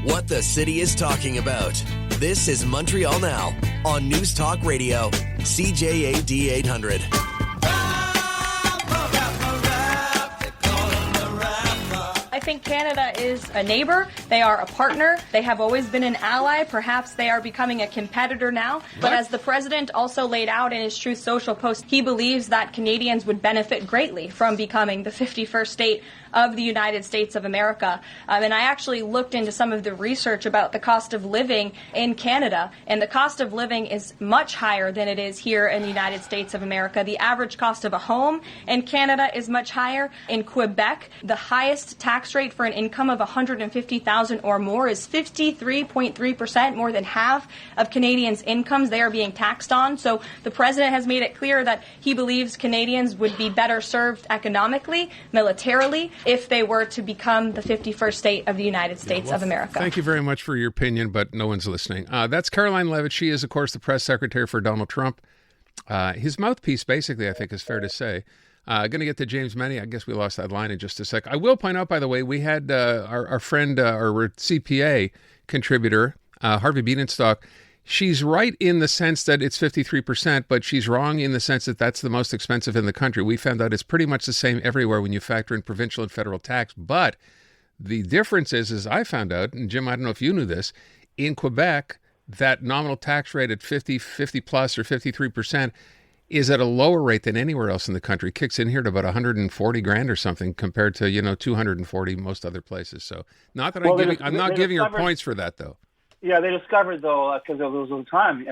What the city is talking about. This is Montreal Now on News Talk Radio, CJAD 800. I think Canada is a neighbor. They are a partner. They have always been an ally. Perhaps they are becoming a competitor now. But as the president also laid out in his Truth Social post, he believes that Canadians would benefit greatly from becoming the 51st state of the United States of America. And I actually looked into some of the research about the cost of living in Canada, and the cost of living is much higher than it is here in the United States of America. The average cost of a home in Canada is much higher. In Quebec, the highest tax rate for an income of $150,000 or more is 53.3%, more than half of Canadians' incomes they are being taxed on. So the president has made it clear that he believes Canadians would be better served economically, militarily, if they were to become the 51st state of the United States of America. Thank you very much for your opinion, but no one's listening. That's Caroline Leavitt. She is, of course, the press secretary for Donald Trump. His mouthpiece, basically, I think is fair to say. Going to get to James Mennie. I guess we lost that line in just a sec. I will point out, by the way, we had our friend, our CPA contributor, Harvey Bienenstock. She's right in the sense that it's 53%, but she's wrong in the sense that that's the most expensive in the country. We found out it's pretty much the same everywhere when you factor in provincial and federal tax. But the difference is, as I found out, and Jim, I don't know if you knew this, in Quebec, that nominal tax rate at 50 plus or 53% is at a lower rate than anywhere else in the country. It kicks in here to about 140 grand or something compared to, 240 most other places. So not that I'm not giving her points for that, though. Yeah, they discovered, though, because there was a time,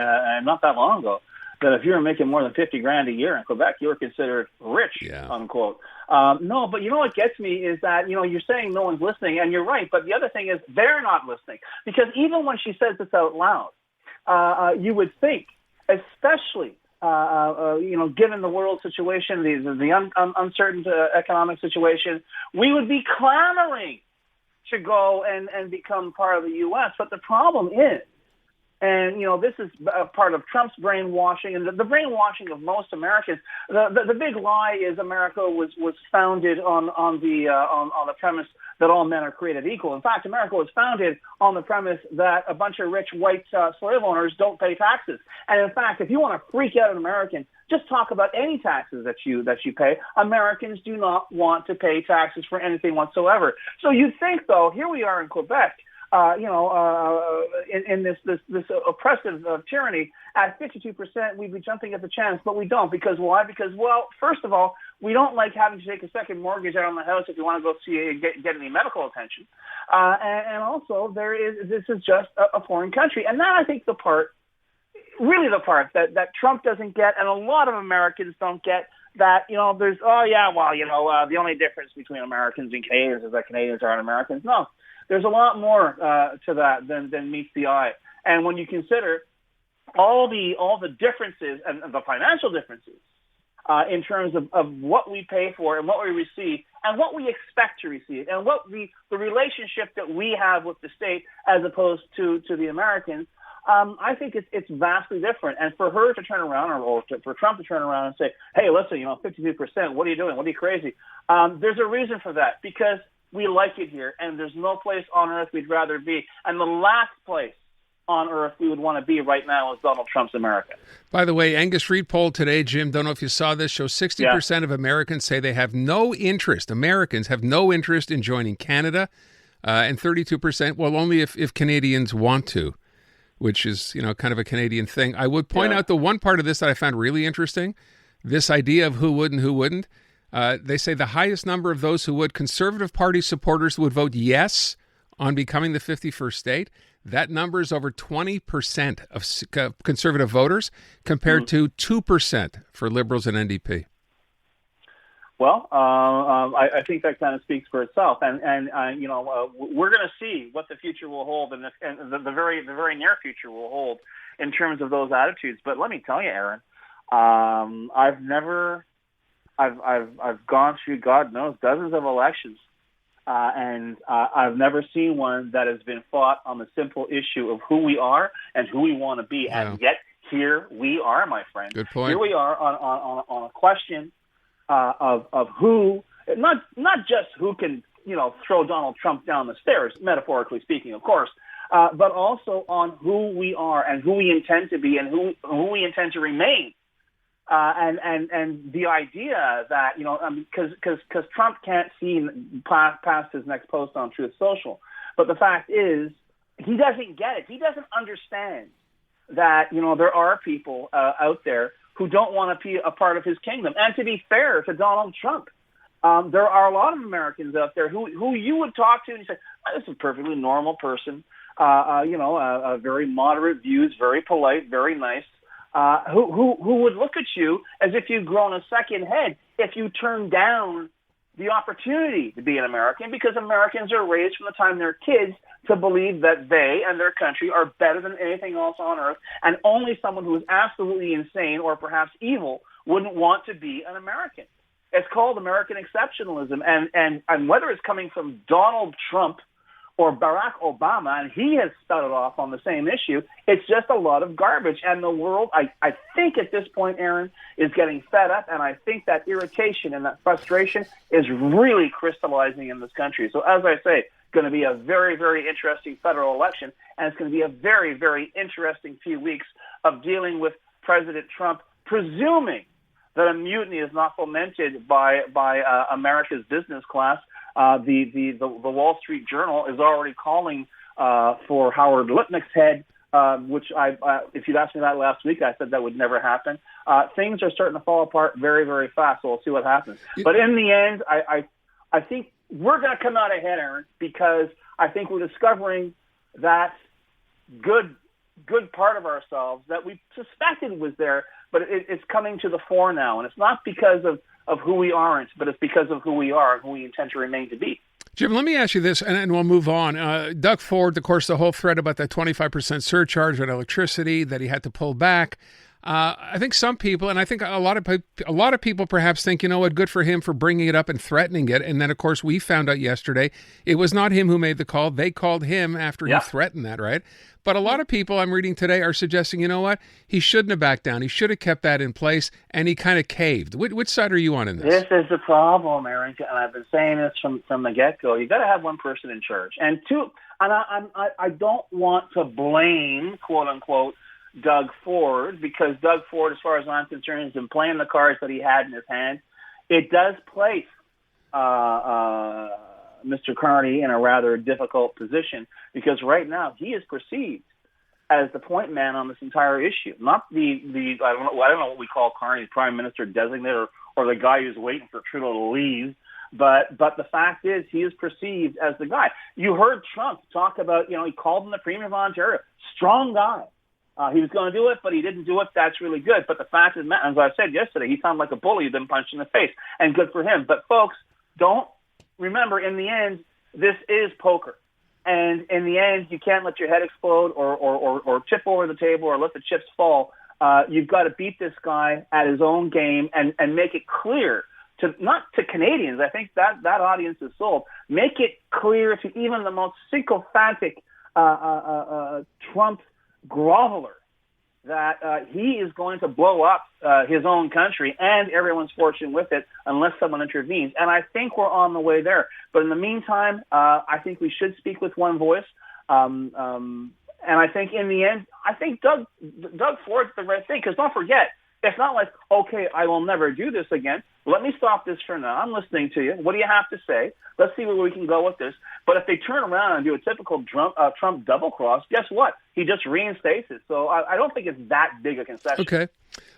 not that long ago, that if you were making more than 50 grand a year in Quebec, you were considered rich, unquote. No, but you know what gets me is that, you're saying no one's listening, and you're right. But the other thing is they're not listening. Because even when she says this out loud, you would think, especially, given the world situation, the uncertain economic situation, we would be clamoring to go and become part of the U.S. But the problem is, and, this is a part of Trump's brainwashing and the brainwashing of most Americans. The big lie is America was founded on the premise that all men are created equal. In fact, America was founded on the premise that a bunch of rich white slave owners don't pay taxes. And in fact, if you want to freak out an American, just talk about any taxes that you pay. Americans do not want to pay taxes for anything whatsoever. So you think, though, here we are in Quebec, in this oppressive tyranny, at 52%, we'd be jumping at the chance, but we don't. Because why? Because, well, first of all, we don't like having to take a second mortgage out on the house if you want to go get any medical attention. And also, this is just a foreign country. And that, I think, the part that Trump doesn't get, and a lot of Americans don't get, that, there's, the only difference between Americans and Canadians is that Canadians aren't Americans. No. There's a lot more to that than meets the eye. And when you consider all the differences and the financial differences in terms of what we pay for and what we receive and what we expect to receive and what the relationship that we have with the state as opposed to the Americans, I think it's vastly different. And for her to turn around or for Trump to turn around and say, hey, listen, 52%, what are you doing? What are you crazy? There's a reason for that, because we like it here, and there's no place on earth we'd rather be. And the last place on earth we would want to be right now is Donald Trump's America. By the way, Angus Reid poll today, Jim, don't know if you saw this, shows 60% of Americans say they have no interest. Americans have no interest in joining Canada, and 32%, well, only if Canadians want to, which is, kind of a Canadian thing. I would point out the one part of this that I found really interesting, this idea of who would and who wouldn't. They say the highest number of those who would, Conservative Party supporters would vote yes on becoming the 51st state. That number is over 20% of Conservative voters compared to 2% for Liberals and NDP. Well, I think that kind of speaks for itself, and we're going to see what the future will hold, and the very near future will hold in terms of those attitudes. But let me tell you, Aaron, I've gone through, God knows, dozens of elections, and I've never seen one that has been fought on the simple issue of who we are and who we want to be, and yet here we are, my friend. Good point. Here we are on a question of who, not just who can throw Donald Trump down the stairs, metaphorically speaking, of course, but also on who we are and who we intend to be and who we intend to remain. And the idea that, because Trump can't see past his next post on Truth Social, but the fact is he doesn't get it. He doesn't understand that, there are people out there who don't want to be a part of his kingdom. And to be fair to Donald Trump, there are a lot of Americans out there who you would talk to and you say, this is a perfectly normal person, very moderate views, very polite, very nice, who would look at you as if you'd grown a second head if you turned down the opportunity to be an American, because Americans are raised from the time they're kids to believe that they and their country are better than anything else on earth, and only someone who is absolutely insane or perhaps evil wouldn't want to be an American. It's called American exceptionalism, and whether it's coming from Donald Trump or Barack Obama, and he has started off on the same issue, it's just a lot of garbage. And the world, I think at this point, Aaron, is getting fed up, and I think that irritation and that frustration is really crystallizing in this country. So as I say, going to be a very, very interesting federal election, and it's going to be a very, very interesting few weeks of dealing with President Trump, presuming that a mutiny is not fomented by America's business class. The Wall Street Journal is already calling for Howard Lutnick's head, which if you'd asked me that last week, I said that would never happen. Things are starting to fall apart very, very fast, so we'll see what happens. But in the end, I think we're going to come out ahead, Aaron, because I think we're discovering that good part of ourselves that we suspected was there, but it's coming to the fore now. And it's not because of who we aren't, but it's because of who we are and who we intend to remain to be. Jim, let me ask you this, and we'll move on. Doug Ford, of course, the whole thread about that 25% surcharge on electricity that he had to pull back. I think some people, and I think a lot of people perhaps think, good for him for bringing it up and threatening it. And then, of course, we found out yesterday it was not him who made the call. They called him after he threatened that, right? But a lot of people I'm reading today are suggesting, he shouldn't have backed down. He should have kept that in place, and he kind of caved. Which side are you on in this? This is the problem, Aaron, and I've been saying this from the get-go. You got to have one person in charge, and I don't want to blame, quote unquote, Doug Ford, because Doug Ford, as far as I'm concerned, has been playing the cards that he had in his hand. It does place Mr. Carney in a rather difficult position, because right now he is perceived as the point man on this entire issue, not the I don't know what we call Carney, Prime Minister designate, or the guy who's waiting for Trudeau to leave. But the fact is, he is perceived as the guy. You heard Trump talk about, he called him the Premier of Ontario, strong guy. He was going to do it, but he didn't do it. That's really good. But the fact is, as I said yesterday, he sounded like a bully who'd been punched in the face, and good for him. But folks, don't remember, in the end, this is poker. And in the end, you can't let your head explode or tip over the table or let the chips fall. You've got to beat this guy at his own game and make it clear not to Canadians. I think that audience is sold. Make it clear to even the most sycophantic Trump groveler that he is going to blow up his own country and everyone's fortune with it unless someone intervenes. And I think we're on the way there. But in the meantime, I think we should speak with one voice. And I think in the end, I think Doug Ford's the right thing, because don't forget, it's not like, okay, I will never do this again. Let me stop this for now. I'm listening to you. What do you have to say? Let's see where we can go with this. But if they turn around and do a typical Trump double cross, guess what? He just reinstates it. So I don't think it's that big a concession. Okay.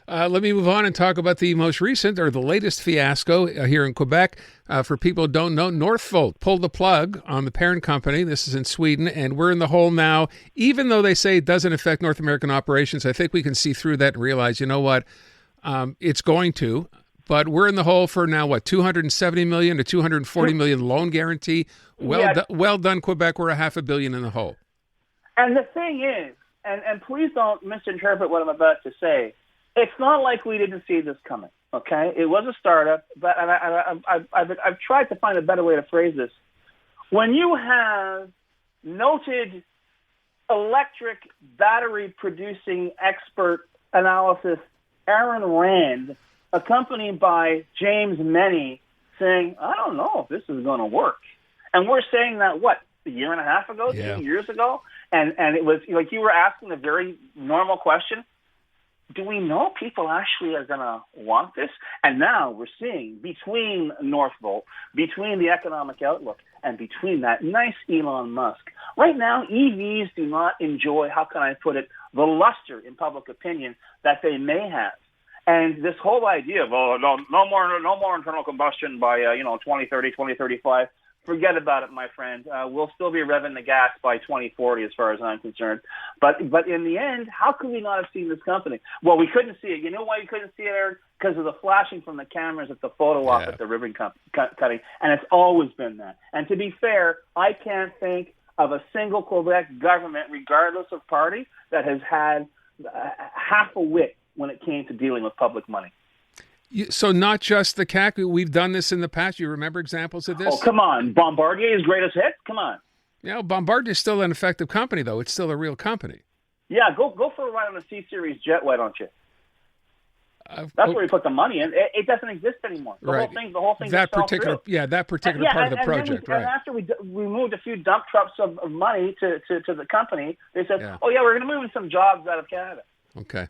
Let me move on and talk about the most recent or the latest fiasco here in Quebec. For people who don't know, Northvolt pulled the plug on the parent company. This is in Sweden, and we're in the hole now. Even though they say it doesn't affect North American operations, I think we can see through that and realize, it's going to. But we're in the hole for now, $270 million to $240 million loan guarantee. Well done, Quebec. We're $500 million in the hole. And the thing is, and please don't misinterpret what I'm about to say, it's not like we didn't see this coming, okay? It was a startup, but I've tried to find a better way to phrase this. When you have noted electric battery producing expert analysis Aaron Rand, accompanied by James Mennie, saying, I don't know if this is going to work. And we're saying that, what, a year and a half ago, 2 years ago? And it was like you were asking a very normal question. Do we know people actually are going to want this? And now we're seeing between Northvolt, between the economic outlook, and between that nice Elon Musk, right now EVs do not enjoy, how can I put it, the luster in public opinion that they may have. And this whole idea of, no more internal combustion by 2030, 2035, forget about it, my friend. We'll still be revving the gas by 2040 as far as I'm concerned. But in the end, how could we not have seen this company? Well, we couldn't see it. You know why you couldn't see it, Aaron? Because of the flashing from the cameras at the photo op at the ribbon cutting. And it's always been that. And to be fair, I can't think of a single Quebec government, regardless of party, that has had half a wit when it came to dealing with public money. So not just the CAC. We've done this in the past. You remember examples of this? Oh, come on. Bombardier's greatest hit? Come on. Yeah, Bombardier is still an effective company, though. It's still a real company. Yeah, go for a ride on a C-Series jet, why don't you? That's where we put the money in. It doesn't exist anymore. The whole thing. That particular part of the project, right? And after we moved a few dump trucks of money to the company, they said, "Oh yeah, we're going to move some jobs out of Canada." Okay.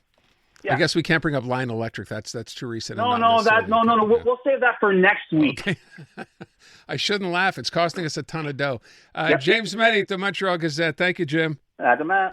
Yeah. I guess we can't bring up Lion Electric. That's too recent. No. We'll save that for next week. Okay. I shouldn't laugh. It's costing us a ton of dough. James Mennie, the Montreal Gazette. Thank you, Jim. Adama.